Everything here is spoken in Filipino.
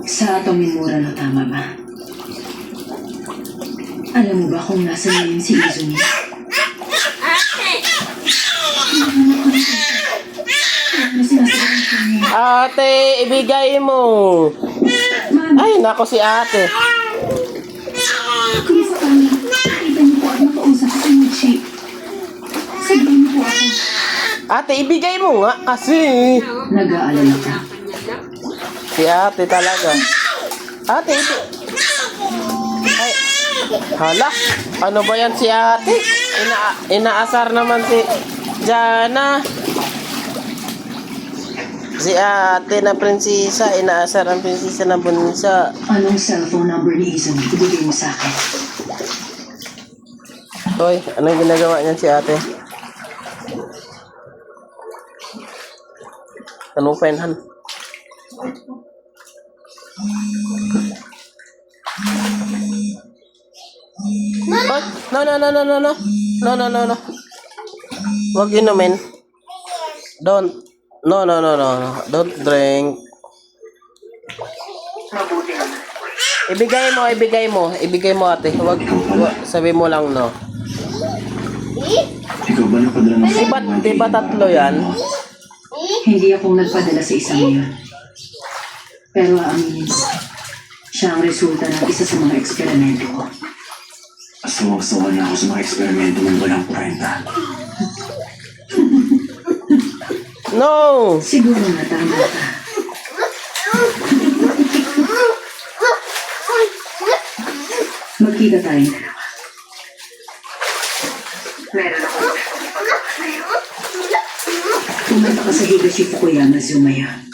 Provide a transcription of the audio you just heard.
Sa Tomimura no, tama ba? Alam mo ba kung nasa ngayon si Izumi? Ate, ibigay mo. Ay, nako si ate. Kung sakali, nakita niyo po at makausap ko si Michi. Sabihin niyo po ako. Ate, ibigay mo nga kasi. Nag-aalala ka. Si ate talaga. Ate, ay, hala, ano ba yan si ate? Inaasar naman si Jana. Si ate na prinsesa, inaasar ang prinsesa na bunso. Anong cellphone number ni Izumi? Ibigay mo sa akin. Hoy, anong ginagawa niyan si ate? Anong penhan? Oh, no. Wag inumin. Don't. No. Don't drink. Ibigay mo ate. Wag sabi mo lang no. Ikaw ba napadala ng Diba tatlo yan? Hindi ako nagpadala sa isang iyon. Pero aaminin ko, siya ang resulta ng isa sa mga eksperimento ko. Asawag-sawa na ako sa mga eksperimento ng walang kwenta. No! Siguro nga tama ka. Magkita tayo. Meron ako. Kumanta ka sa Higashi Fukuyama, Zumaya.